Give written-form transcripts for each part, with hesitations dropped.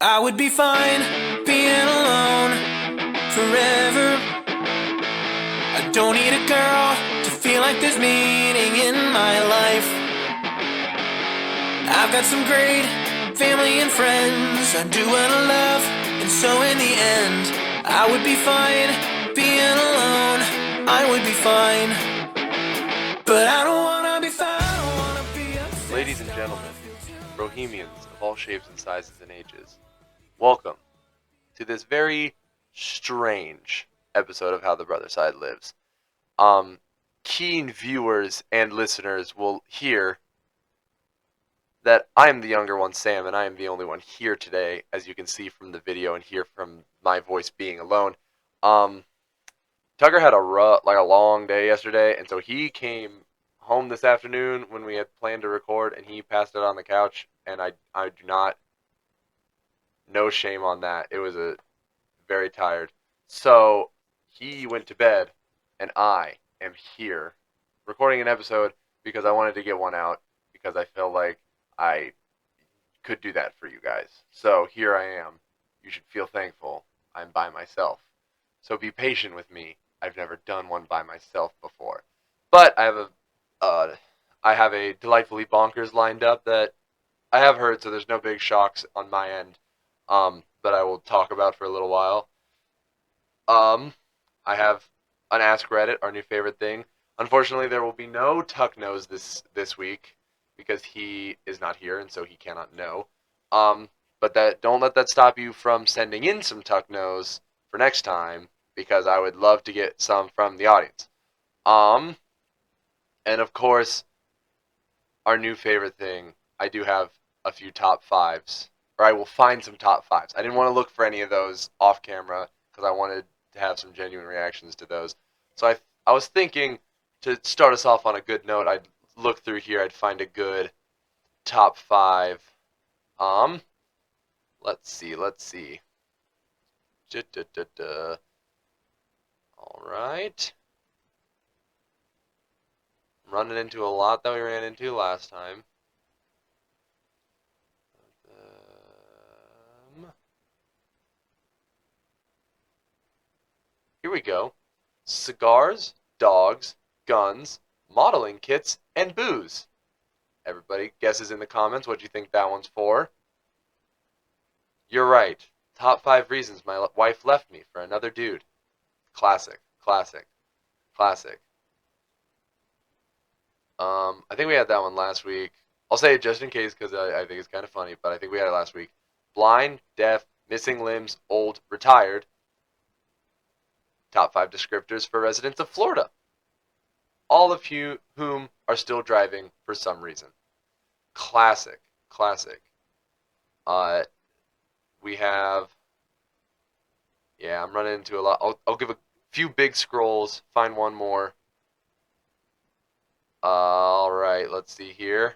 I would be fine being alone forever. I don't need a girl to feel like there's meaning in my life. I've got some great family and friends. I do what I love, and so in the end, I would be fine being alone. I would be fine, but I don't wanna be fine. I don't wanna be upset. Ladies and gentlemen, Bohemians of all shapes and sizes and ages, welcome to this very strange episode of How the Brother Side Lives. Keen viewers and listeners will hear that I am the younger one, Sam, and I am the only one here today, as you can see from the video and hear from my voice being alone. Tucker had a long day yesterday, and so he came home this afternoon when we had planned to record, and he passed out on the couch, and I do not, no shame on that. It was very tired. So he went to bed, and I am here recording an episode because I wanted to get one out because I felt like I could do that for you guys. So here I am. You should feel thankful. I'm by myself. So be patient with me. I've never done one by myself before. But I have a delightfully bonkers lined up that I have heard, so there's no big shocks on my end that I will talk about for a little while. I have an Ask Reddit, our new favorite thing. Unfortunately, there will be no Tuck Nose this week because he is not here, and so he cannot know. But don't let that stop you from sending in some Tuck Nose for next time, because I would love to get some from the audience. And of course, our new favorite thing, I do have a few top fives, or I will find some top fives. I didn't want to look for any of those off camera because I wanted to have some genuine reactions to those. So I was thinking to start us off on a good note, I'd look through here, I'd find a good top five. Let's see. Alright. I'm running into a lot that we ran into last time. Here we go. Cigars, dogs, guns, modeling kits, and booze. Everybody guesses in the comments what you think that one's for. You're right. Top 5 reasons my wife left me for another dude. Classic. I think we had that one last week. I'll say it just in case because I think it's kind of funny, but I think we had it last week. Blind, deaf, missing limbs, old, retired. Top 5 descriptors for residents of Florida. All of you whom are still driving for some reason. Classic. We have... Yeah, I'm running into a lot. I'll give a few big scrolls, find one more. Alright, let's see here.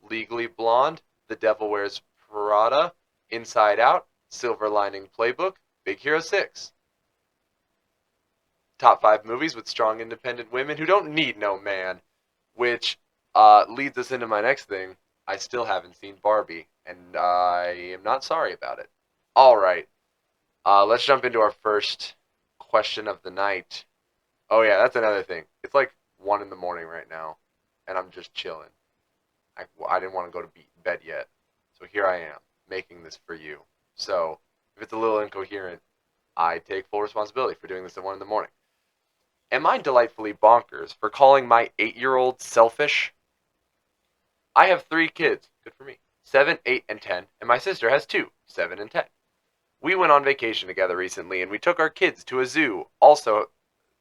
Legally Blonde, The Devil Wears Prada, Inside Out, Silver Lining Playbook, Big Hero 6. Top 5 movies with strong independent women who don't need no man. Which leads us into my next thing. I still haven't seen Barbie, and I am not sorry about it. Alright, let's jump into our first question of the night. Oh yeah, that's another thing. It's like 1 in the morning right now, and I'm just chilling. I didn't want to go to bed yet, so here I am, making this for you. So, if it's a little incoherent, I take full responsibility for doing this at 1 in the morning. Am I delightfully bonkers for calling my 8-year-old selfish? I have 3 kids, good for me, 7, 8, and 10, and my sister has 2, 7 and 10. We went on vacation together recently, and we took our kids to a zoo,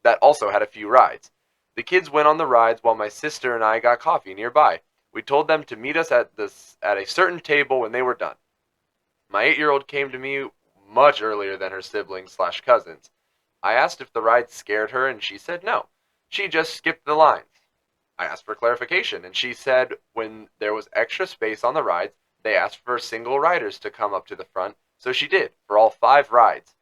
that also had a few rides. The kids went on the rides while my sister and I got coffee nearby. We told them to meet us at a certain table when they were done. My 8-year-old came to me much earlier than her siblings/cousins. I asked if the ride scared her, and she said no. She just skipped the lines. I asked for clarification, and she said when there was extra space on the rides, they asked for single riders to come up to the front, so she did, for all 5 rides.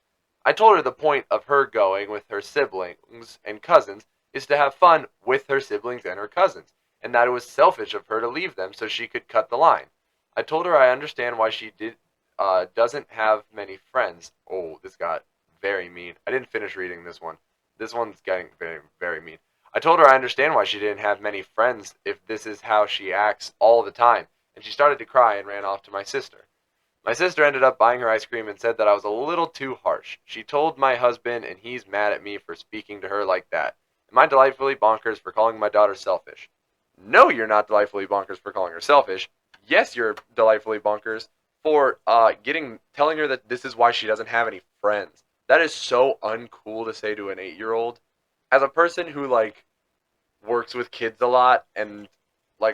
I told her the point of her going with her siblings and cousins is to have fun with her siblings and her cousins, and that it was selfish of her to leave them so she could cut the line. I told her I understand why she doesn't have many friends. Oh, this got very mean. I didn't finish reading this one. This one's getting very, very mean. I told her I understand why she didn't have many friends if this is how she acts all the time, and she started to cry and ran off to my sister. My sister ended up buying her ice cream and said that I was a little too harsh. She told my husband, and he's mad at me for speaking to her like that. Am I delightfully bonkers for calling my daughter selfish? No, you're not delightfully bonkers for calling her selfish. Yes, you're delightfully bonkers for telling her that this is why she doesn't have any friends. That is so uncool to say to an 8-year-old. As a person who works with kids a lot and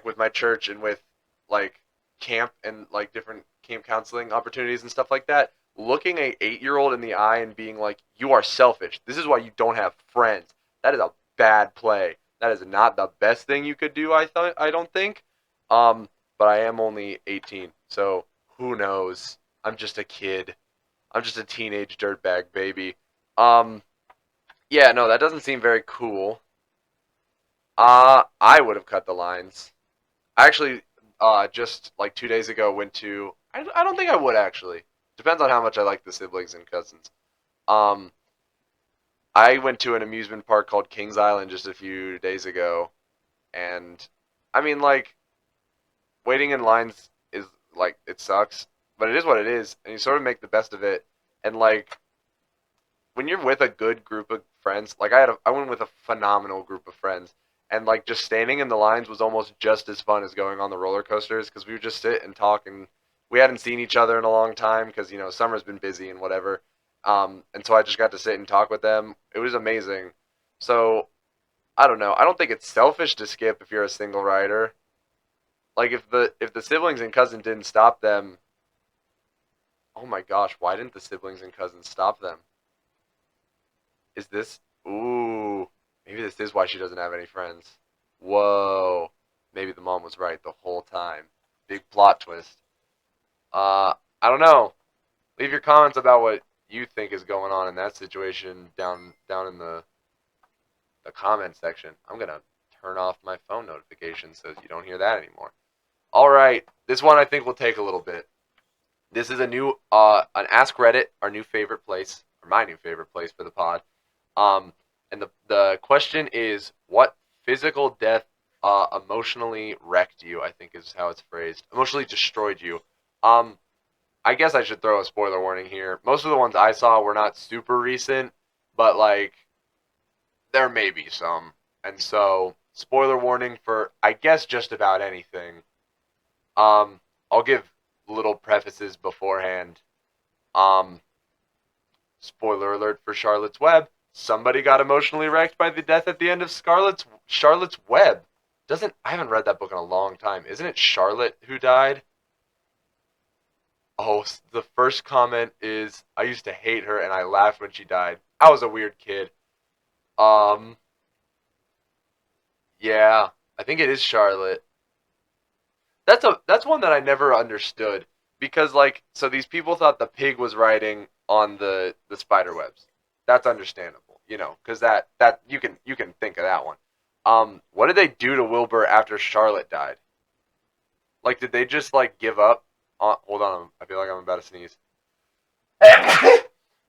with my church and with like camp and different camp counseling opportunities and stuff like that, looking a 8-year-old in the eye and being like, you are selfish, this is why you don't have friends, that is a bad play. That is not the best thing you could do, I don't think. But I am only 18, so who knows. I'm just a kid. I'm just a teenage dirtbag baby. um yeah, no, that doesn't seem very cool. I would have cut the lines. I actually, just like 2 days ago, went to. I don't think I would actually. Depends on how much I like the siblings and cousins. Um, I went to an amusement park called Kings Island just a few days ago, and I mean, waiting in lines is it sucks, but it is what it is, and you sort of make the best of it. And when you're with a good group of friends, I went with a phenomenal group of friends, and just standing in the lines was almost just as fun as going on the roller coasters because we would just sit and talk, and we hadn't seen each other in a long time because summer's been busy and whatever. And so I just got to sit and talk with them. It was amazing. So I don't know. I don't think it's selfish to skip if you're a single rider. Like if the siblings and cousin didn't stop them. Oh my gosh, why didn't the siblings and cousins stop them? Is this? Ooh, maybe this is why she doesn't have any friends. Whoa, maybe the mom was right the whole time. Big plot twist. I don't know. Leave your comments about what you think is going on in that situation down in the comment section. I'm gonna turn off my phone notifications so you don't hear that anymore. All right, this one I think will take a little bit. This is an Ask Reddit, our new favorite place, or my new favorite place for the pod. Um, and the question is, what physical death emotionally wrecked you? I think is how it's phrased. Emotionally destroyed you. Um, I guess I should throw a spoiler warning here. Most of the ones I saw were not super recent, but there may be some. And so, spoiler warning for I guess just about anything. I'll give little prefaces beforehand. Um, Spoiler alert for Charlotte's Web. Somebody got emotionally wrecked by the death at the end of Charlotte's Web. Doesn't I haven't read that book in a long time. Isn't it Charlotte who died? Oh, the first comment is I used to hate her and I laughed when she died. I was a weird kid. Um, yeah, I think it is Charlotte. That's one that I never understood because so these people thought the pig was riding on the spider webs. That's understandable, because that you can think of that one. What did they do to Wilbur after Charlotte died? Did they just give up? Hold on, I feel like I'm about to sneeze.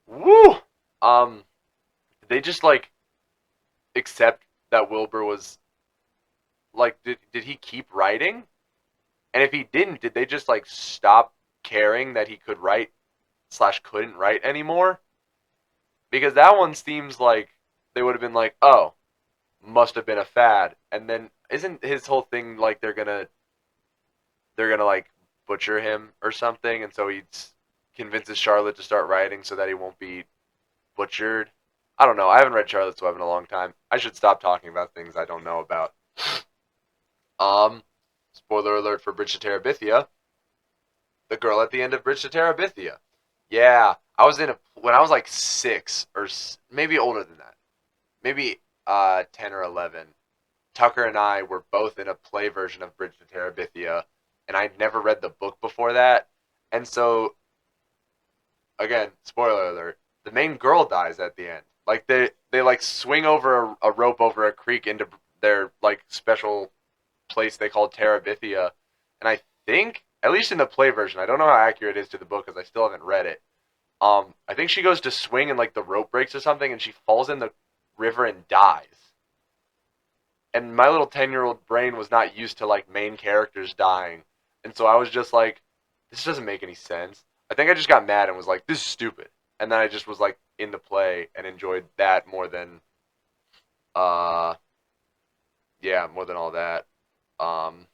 Woo! Did they just accept that Wilbur was did he keep writing? And if he didn't, did they just stop caring that he could write slash couldn't write anymore? Because that one seems like they would have been like, oh, must have been a fad. And then isn't his whole thing they're gonna butcher him or something, and so he convinces Charlotte to start writing so that he won't be butchered. I don't know. I haven't read Charlotte's Web in a long time. I should stop talking about things I don't know about. Um, Spoiler alert for Bridge to Terabithia. The girl at the end of Bridge to Terabithia. Yeah, I was when I was 6 or maybe older than that. Maybe 10 or 11. Tucker and I were both in a play version of Bridge to Terabithia, and I'd never read the book before that. And so, again, spoiler alert, the main girl dies at the end. They swing over a rope over a creek into their special place they call Terabithia, and I think at least in the play version. I don't know how accurate it is to the book because I still haven't read it. I think she goes to swing and like the rope breaks or something, and she falls in the river and dies. And my little 10-year-old brain was not used to like main characters dying, and so I was just like, this doesn't make any sense. I think I just got mad and was like, this is stupid. And then I just was like in the play and enjoyed that more than uh yeah, more than all that. Um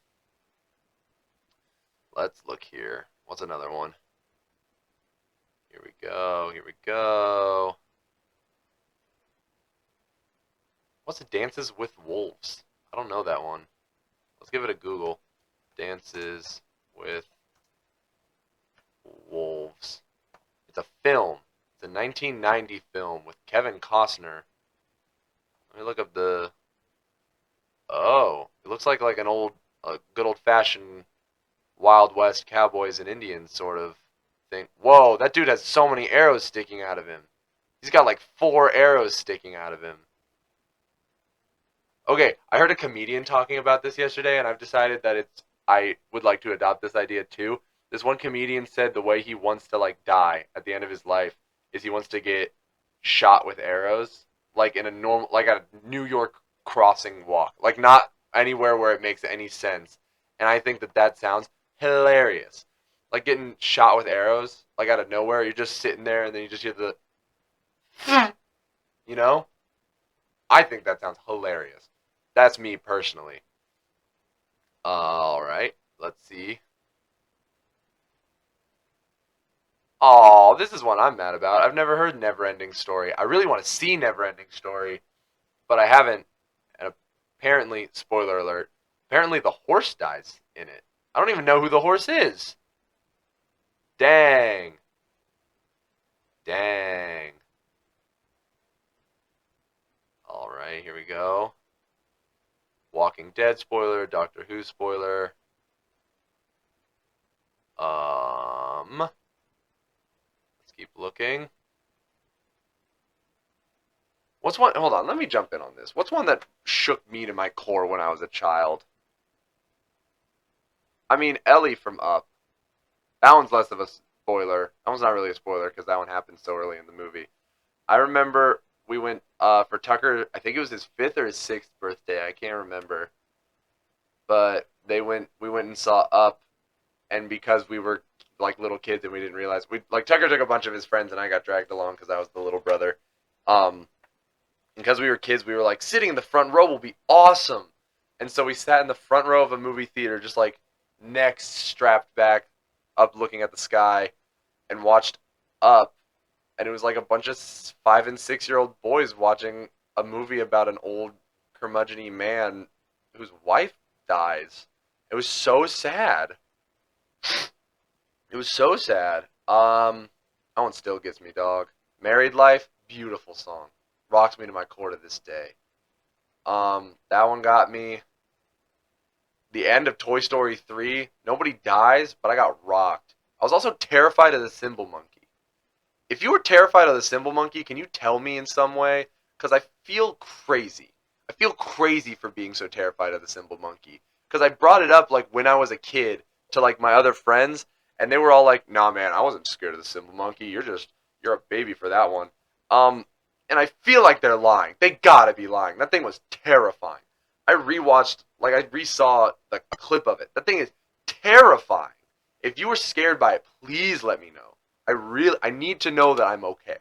let's look here. What's another one? Here we go. Here we go. What's the Dances with Wolves? I don't know that one. Let's give it a Google. Dances with Wolves. It's a film. It's a 1990 film with Kevin Costner. Let me look up the. Oh, it looks like an old, good old fashioned Wild West cowboys and Indians sort of thing. Whoa, that dude has so many arrows sticking out of him. He's got like 4 arrows sticking out of him. Okay, I heard a comedian talking about this yesterday, and I've decided that I would like to adopt this idea too. This one comedian said the way he wants to like die at the end of his life is he wants to get shot with arrows, like in a normal, like at a New York crossing walk, like not anywhere where it makes any sense. And I think that sounds hilarious, like getting shot with arrows, like out of nowhere. You're just sitting there, and then you just hear the, you know. I think that sounds hilarious. That's me personally. All right, let's see. Oh, this is one I'm mad about. I've never heard Neverending Story. I really want to see Neverending Story, but I haven't. And apparently, spoiler alert, apparently the horse dies in it. I don't even know who the horse is. Dang. Dang. All right, here we go. Walking Dead spoiler, Doctor Who spoiler. Let's keep looking. What's one? Hold on, let me jump in on this. What's one that shook me to my core when I was a child? I mean, Ellie from Up. That one's less of a spoiler. That one's not really a spoiler because that one happened so early in the movie. I remember we went for Tucker. I think it was his 5th or his 6th birthday. I can't remember. But we went and saw Up, and because we were like little kids and we didn't realize, we like Tucker took a bunch of his friends and I got dragged along because I was the little brother. Um, because we were kids, we were like, sitting in the front row will be awesome. And so we sat in the front row of a movie theater, just like necks strapped back, up looking at the sky, and watched Up. And it was like a bunch of 5 and 6-year-old boys watching a movie about an old curmudgeon man whose wife dies. It was so sad. It was so sad. That one still gets me, dog. Married Life, beautiful song. Rocks me to my core to this day. That one got me. The end of Toy Story 3, nobody dies, but I got rocked. I was also terrified of the Cymbal Monkey. If you were terrified of the Cymbal Monkey, can you tell me in some way? Because I feel crazy. I feel crazy for being so terrified of the Cymbal Monkey. Because I brought it up like when I was a kid to like my other friends, and they were all like, "Nah, man, I wasn't scared of the Cymbal Monkey. You're a baby for that one." And I feel like they're lying. They gotta be lying. That thing was terrifying. I resaw the clip of it. That thing is terrifying. If you were scared by it, please let me know. I need to know that I'm okay.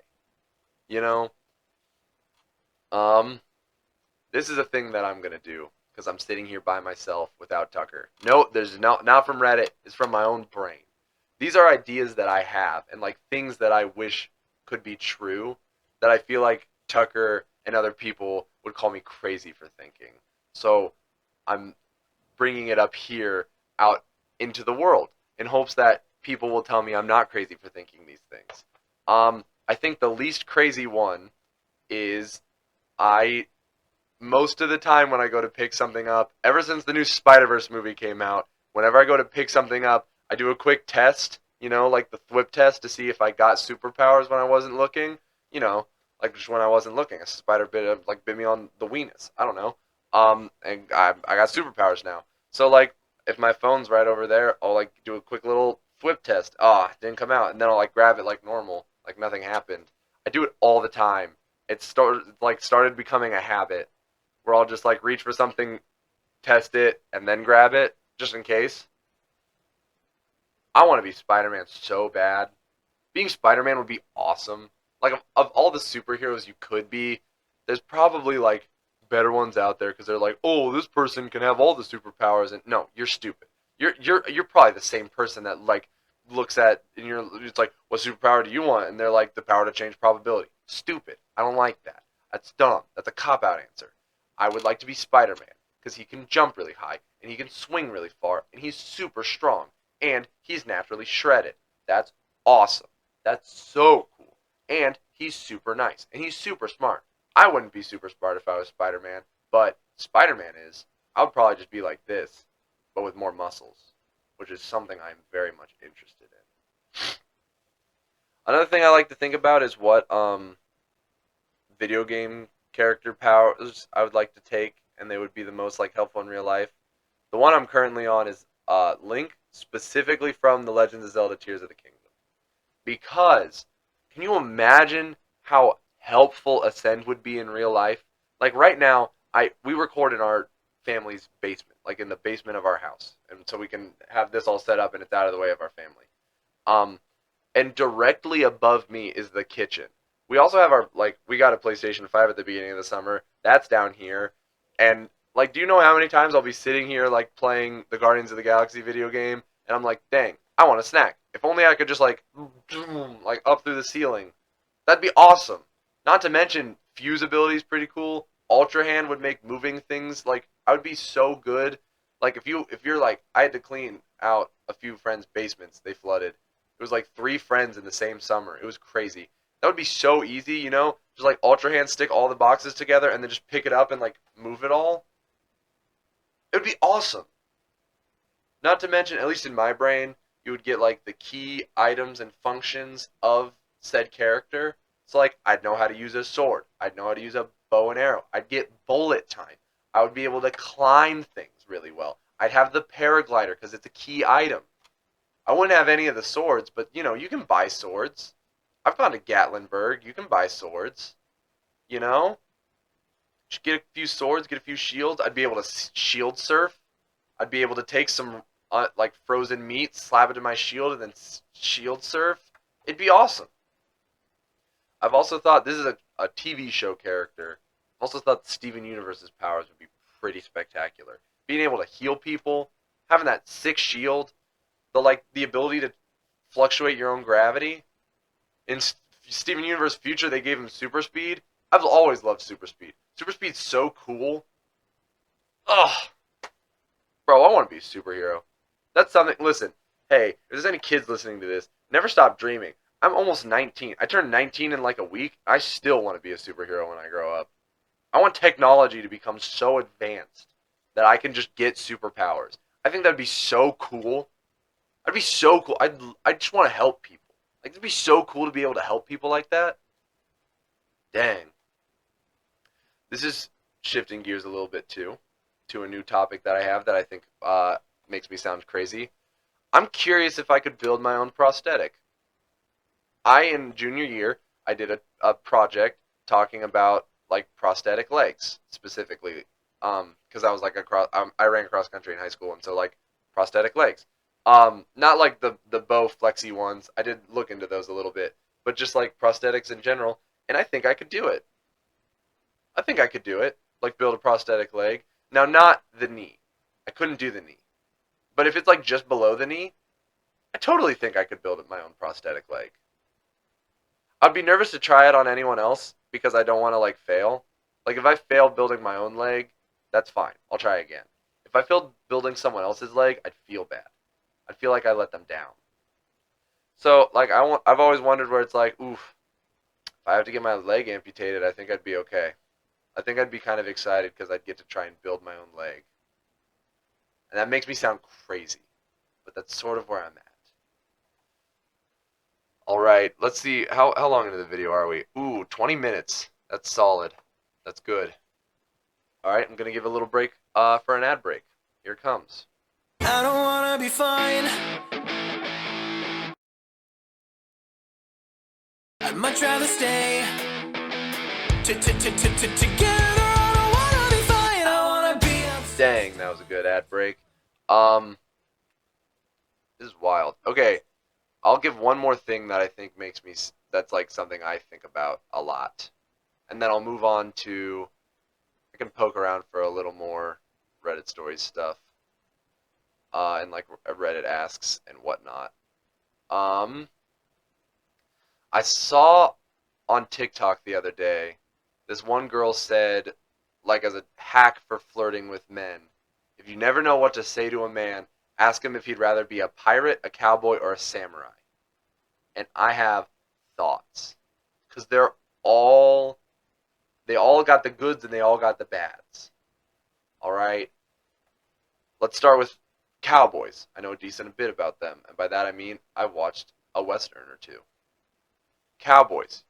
You know? This is a thing that I'm gonna do because I'm sitting here by myself without Tucker. No, there's not from Reddit. It's from my own brain. These are ideas that I have and like things that I wish could be true that I feel like Tucker and other people would call me crazy for thinking. So I'm bringing it up here out into the world in hopes that people will tell me I'm not crazy for thinking these things. I think the least crazy one is I most of the time when I go to pick something up, ever since the new Spider-Verse movie came out, whenever I go to pick something up, I do a quick test, like the Thwip test to see if I got superpowers when I wasn't looking, like just when I wasn't looking. A spider bit me on the weenus. I don't know. And I got superpowers now. So like if my phone's right over there, I'll like do a quick little flip test. Ah, it didn't come out, and then I'll like grab it like normal, like nothing happened. I do it all the time. Started becoming a habit where I'll just like reach for something, test it, and then grab it just in case. I want to be Spider-Man so bad. Being Spider-Man would be awesome. Like of all the superheroes you could be, there's probably like better ones out there because they're like, oh, this person can have all the superpowers, and no, you're stupid. You're probably the same person that like looks at and it's like, what superpower do you want? And they're like, the power to change probability. Stupid. I don't like that. That's dumb. That's a cop out answer. I would like to be Spider-Man because he can jump really high and he can swing really far and he's super strong and he's naturally shredded. That's awesome. That's so cool. And he's super nice. And he's super smart. I wouldn't be super smart if I was Spider-Man, but Spider-Man is. I would probably just be like this, but with more muscles, which is something I'm very much interested in. Another thing I like to think about is what video game character powers I would like to take, and they would be the most like helpful in real life. The one I'm currently on is Link, specifically from The Legend of Zelda: Tears of the Kingdom. Because can you imagine how helpful Ascend would be in real life? Like right now, we record in our family's basement, like in the basement of our house, and so we can have this all set up and it's out of the way of our family. Um, and directly above me is the kitchen. We also have we got a PlayStation 5 at the beginning of the summer. That's down here. And like, do you know how many times I'll be sitting here like playing the Guardians of the Galaxy video game and I'm like, "Dang, I want a snack. If only I could just like up through the ceiling. That'd be awesome." Not to mention fuse ability is pretty cool. Ultra Hand would make moving things like I would be so good. Like if you're like I had to clean out a few friends' basements, they flooded. It was like 3 friends in the same summer. It was crazy. That would be so easy, you know? Just like Ultra Hand stick all the boxes together and then just pick it up and like move it all. It would be awesome. Not to mention, at least in my brain, you would get like the key items and functions of said character. So like I'd know how to use a sword. I'd know how to use a bow and arrow. I'd get bullet time. I would be able to climb things really well. I'd have the paraglider because it's a key item. I wouldn't have any of the swords, but you know, you can buy swords. I've gone to Gatlinburg. You can buy swords. You know? Just get a few swords, get a few shields. I'd be able to shield surf. I'd be able to take some like frozen meat, slap it in my shield, and then shield surf. It'd be awesome. I've also thought this is a TV show character. I've also thought Steven Universe's powers would be pretty spectacular. Being able to heal people, having that sick shield, the ability to fluctuate your own gravity. In Steven Universe Future, they gave him super speed. I've always loved super speed. Super speed's so cool. Ugh. Bro, I want to be a superhero. That's something. Listen, hey, if there's any kids listening to this, never stop dreaming. I'm almost 19. I turned 19 in like a week. I still want to be a superhero when I grow up. I want technology to become so advanced that I can just get superpowers. I think that'd be so cool. That'd be so cool. I just want to help people. Like, it'd be so cool to be able to help people like that. Dang. This is shifting gears a little bit too, to a new topic that I have that I think makes me sound crazy. I'm curious if I could build my own prosthetic. In junior year, I did a project talking about like prosthetic legs specifically, because I was like I ran cross country in high school, and so like prosthetic legs, not like the bow flexy ones. I did look into those a little bit, but just like prosthetics in general, and I think I could do it. I think I could do it, like build a prosthetic leg. Now, not the knee. I couldn't do the knee, but if it's like just below the knee, I totally think I could build my own prosthetic leg. I'd be nervous to try it on anyone else because I don't want to like fail. Like if I fail building my own leg, that's fine. I'll try again. If I failed building someone else's leg, I'd feel bad. I'd feel like I let them down. So like I've always wondered where it's like, oof, if I have to get my leg amputated, I think I'd be okay. I think I'd be kind of excited because I'd get to try and build my own leg. And that makes me sound crazy, but that's sort of where I'm at. All right, let's see. How long into the video are we? Ooh, 20 minutes. That's solid. That's good. All right, I'm going to give a little break for an ad break. Here it comes. I don't wanna be fine. I'd much rather stay together. I don't wanna be fine. I wanna be upset. Dang, that was a good ad break. This is wild. Okay, I'll give one more thing that I think makes me, that's like something I think about a lot. And then I'll move on to, I can poke around for a little more Reddit stories stuff. And like Reddit asks and whatnot. Um, I saw on TikTok the other day, this one girl said, like as a hack for flirting with men, if you never know what to say to a man, ask him if he'd rather be a pirate, a cowboy, or a samurai. And I have thoughts. Because they all got the goods and they all got the bads. Alright? Let's start with cowboys. I know a decent bit about them. And by that I mean I've watched a western or two. Cowboys.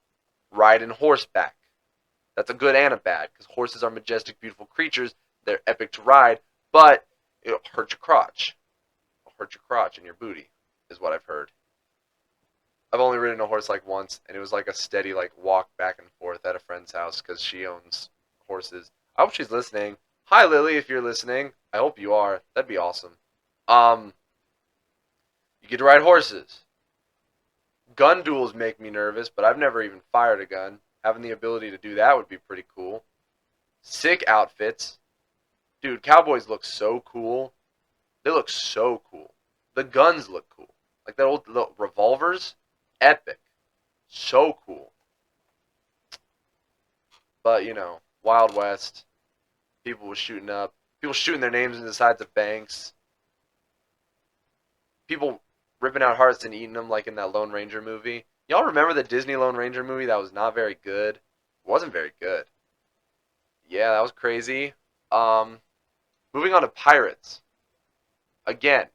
Riding horseback. That's a good and a bad, because horses are majestic, beautiful creatures. They're epic to ride, but it'll hurt your crotch. It'll hurt your crotch and your booty, is what I've heard. I've only ridden a horse like once, and it was like a steady like walk back and forth at a friend's house because she owns horses. I hope she's listening. Hi, Lily, if you're listening. I hope you are. That'd be awesome. Um, you get to ride horses. Gun duels make me nervous, but I've never even fired a gun. Having the ability to do that would be pretty cool. Sick outfits. Dude, cowboys look so cool. They look so cool. The guns look cool. Like that old revolvers. Epic. So cool. But, you know, Wild West. People were shooting up. People shooting their names into the sides of banks. People ripping out hearts and eating them like in that Lone Ranger movie. Y'all remember the Disney Lone Ranger movie that was not very good? It wasn't very good. Yeah, that was crazy. Moving on to pirates. Again,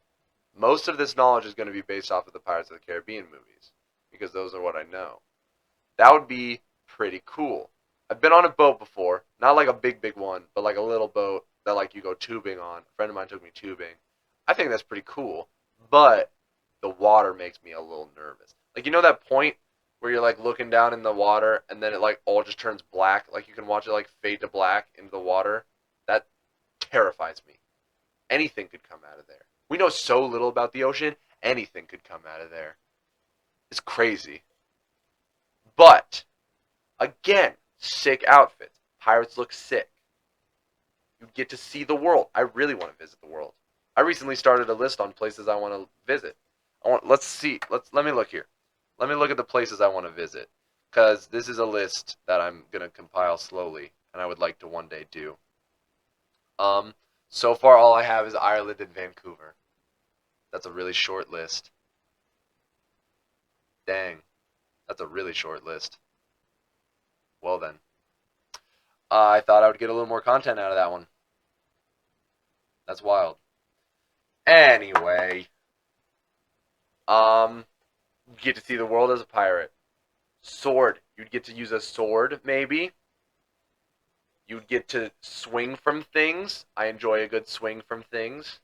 most of this knowledge is going to be based off of the Pirates of the Caribbean movies, because those are what I know. That would be pretty cool. I've been on a boat before, not like a big, big one, but like a little boat that like you go tubing on. A friend of mine took me tubing. I think that's pretty cool, but the water makes me a little nervous. Like, you know that point where you're like looking down in the water and then it like all just turns black? Like you can watch it like fade to black into the water? That terrifies me. Anything could come out of there. We know so little about the ocean, anything could come out of there. It's crazy. But, again, sick outfits. Pirates look sick. You get to see the world. I really want to visit the world. I recently started a list on places I want to visit. Let's see. Let me look here. Let me look at the places I want to visit, because this is a list that I'm gonna compile slowly, and I would like to one day do. So far all I have is Ireland and Vancouver. That's a really short list. Dang, that's a really short list. Well then, I thought I would get a little more content out of that one. That's wild. Anyway, you get to see the world as a pirate. Sword. You'd get to use a sword, maybe. You'd get to swing from things. I enjoy a good swing from things.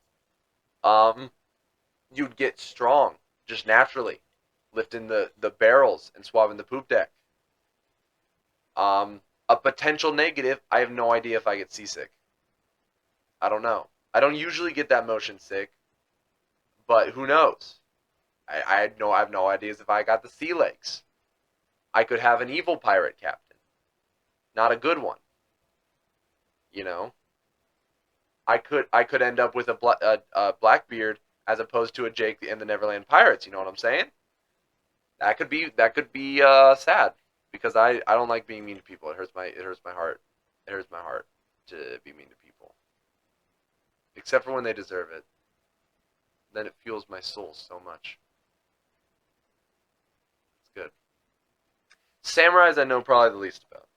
You'd get strong, just naturally. Lifting the barrels and swabbing the poop deck. A potential negative, I have no idea if I get seasick. I don't know. I don't usually get that motion sick, but who knows? I have no ideas if I got the sea legs. I could have an evil pirate captain, not a good one. You know, I could end up with a Blackbeard as opposed to a Jake and the Neverland Pirates. You know what I'm saying? That could be sad, because I don't like being mean to people. It hurts my heart. It hurts my heart to be mean to people, except for when they deserve it. Then it fuels my soul so much. It's good. Samurais I know probably the least about.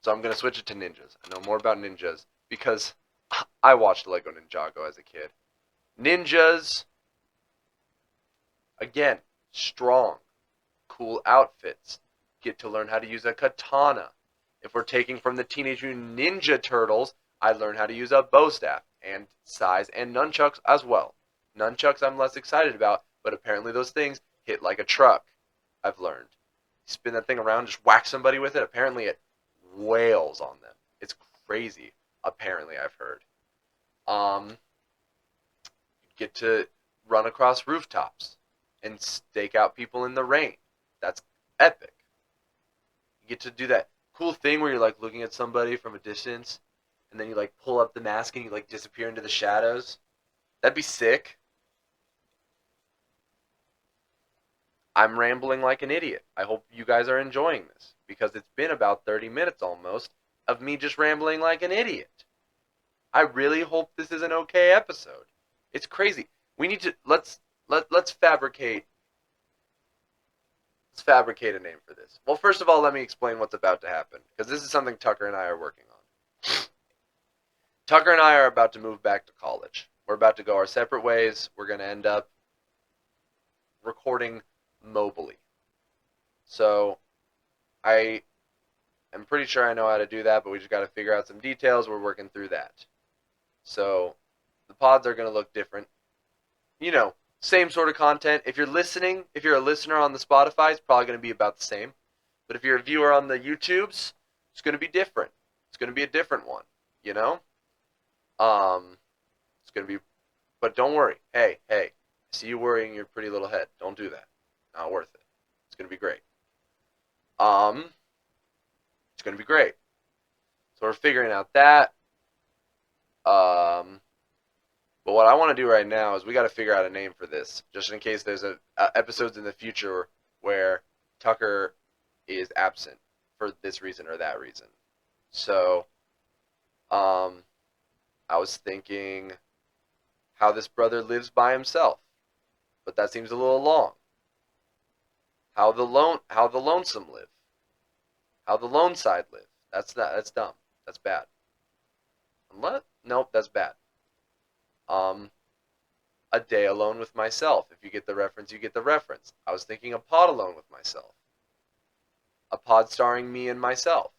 So I'm going to switch it to ninjas. I know more about ninjas because I watched Lego Ninjago as a kid. Ninjas, again, strong, cool outfits. Get to learn how to use a katana. If we're taking from the Teenage Mutant Ninja Turtles, I learned how to use a bow staff and size, and nunchucks as well. Nunchucks I'm less excited about, but apparently those things hit like a truck, I've learned. You spin that thing around, just whack somebody with it, apparently it wails on them. It's crazy, apparently, I've heard. You get to run across rooftops and stake out people in the rain. That's epic. You get to do that cool thing where you're like looking at somebody from a distance and then you like pull up the mask and you like disappear into the shadows. That'd be sick. I'm rambling like an idiot. I hope you guys are enjoying this because it's been about 30 minutes almost of me just rambling like an idiot. I really hope this is an okay episode. It's crazy. We need to let's fabricate a name for this. Well, first of all, let me explain what's about to happen because this is something Tucker and I are working on. Tucker and I are about to move back to college. We're about to go our separate ways. We're going to end up recording mobily. So, I am pretty sure I know how to do that, but we just got to figure out some details. We're working through that. So, the pods are going to look different. You know, same sort of content. If you're listening, if you're a listener on the Spotify, it's probably going to be about the same. But if you're a viewer on the YouTubes, it's going to be different. It's going to be a different one, you know? It's going to be, but don't worry. Hey, I see you worrying your pretty little head. Don't do that. Not worth it. It's going to be great. It's going to be great. So we're figuring out that. But what I want to do right now is we got to figure out a name for this, just in case there's episodes in the future where Tucker is absent for this reason or that reason. So, I was thinking how this brother lives by himself, but that seems a little long. How the lonesome live. How the lone side live. That's dumb. That's bad. Nope, that's bad. A day alone with myself. If you get the reference, you get the reference. I was thinking a pod alone with myself. A pod starring me and myself.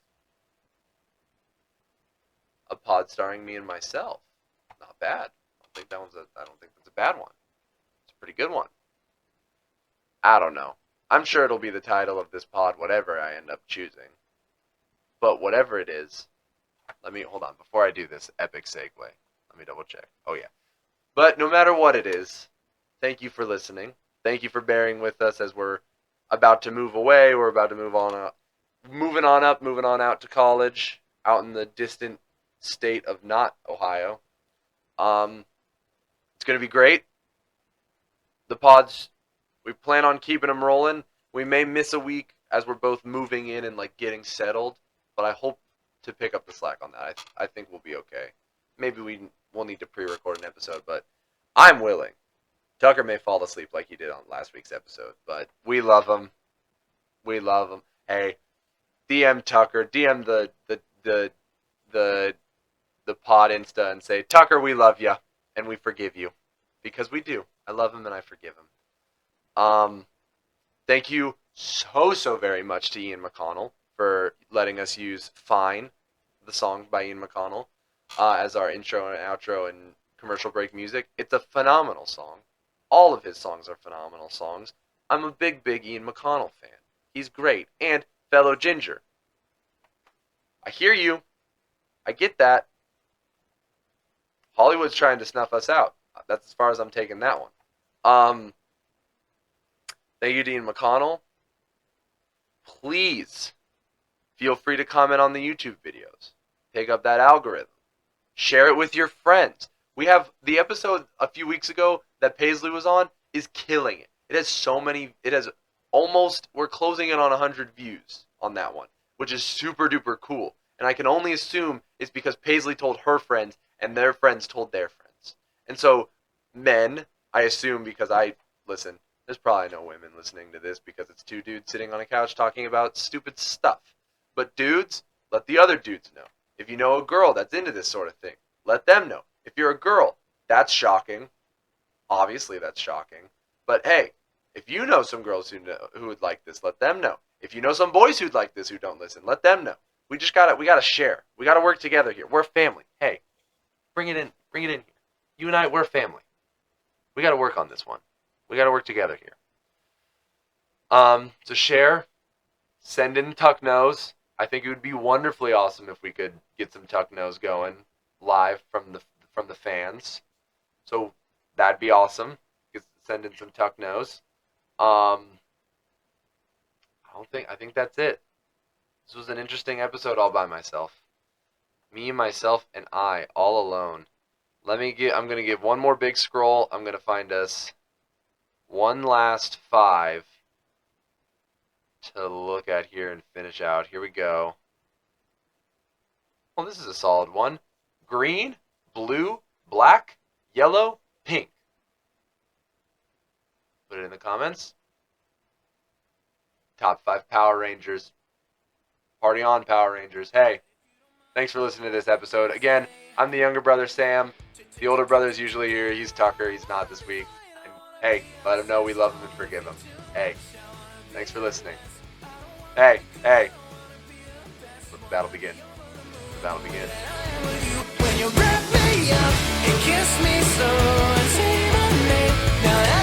A pod starring me and myself. Not bad. I don't think that's a bad one. It's a pretty good one. I don't know. I'm sure it'll be the title of this pod, whatever I end up choosing. But whatever it is, hold on, before I do this epic segue, let me double check. Oh yeah. But no matter what it is, thank you for listening. Thank you for bearing with us as we're about to move away. We're about to move on out to college, out in the distant state of not Ohio. It's going to be great. The pods, we plan on keeping them rolling. We may miss a week as we're both moving in and like getting settled, but I hope to pick up the slack on that. I think we'll be okay. Maybe we'll need to pre-record an episode, but I'm willing. Tucker may fall asleep like he did on last week's episode, but we love him. We love him. Hey, DM Tucker, DM the pod Insta and say, Tucker, we love you and we forgive you, because we do. I love him and I forgive him. Thank you so very much to Ian McConnell for letting us use "Fine," the song by Ian McConnell, as our intro and outro and commercial break music. It's a phenomenal song. All of his songs are phenomenal songs. I'm a big Ian McConnell fan. He's great. And fellow Ginger. I hear you. I get that. Hollywood's trying to snuff us out. That's as far as I'm taking that one. Thank you, Ian McConnell. Please feel free to comment on the YouTube videos. Pick up that algorithm. Share it with your friends. We have the episode a few weeks ago that Paisley was on is killing it. It has we're closing in on 100 views on that one, which is super duper cool. And I can only assume it's because Paisley told her friends and their friends told their friends. And so men, I assume, because listen, there's probably no women listening to this because it's two dudes sitting on a couch talking about stupid stuff. But dudes, let the other dudes know. If you know a girl that's into this sort of thing, let them know. If you're a girl, that's shocking. Obviously, that's shocking. But hey, if you know some girls who would like this, let them know. If you know some boys who'd like this who don't listen, let them know. We gotta share. We gotta work together here. We're a family. Hey, bring it in Bring it in here. You and I, we're a family. We got to work on this one. We got to work together here. So share, send in Tuck Nose. I think it would be wonderfully awesome if we could get some Tuck Nose going live from the fans. So that'd be awesome. Send in some Tuck Nose. I think that's it. This was an interesting episode all by myself. Me, myself, and I, all alone. I'm gonna give one more big scroll. I'm gonna find us one last 5 to look at here and finish out. Here we go. Well, this is a solid one. Green, blue, black, yellow, pink. Put it in the comments. Top 5 Power Rangers. Party on, Power Rangers. Hey, thanks for listening to this episode. Again, I'm the younger brother, Sam. The older brother's usually here. He's Tucker. He's not this week. And hey, let him know we love him and forgive him. Hey, thanks for listening. Hey. Let the battle begin. The battle begin. When you wrap me up and kiss me so and say my name. Now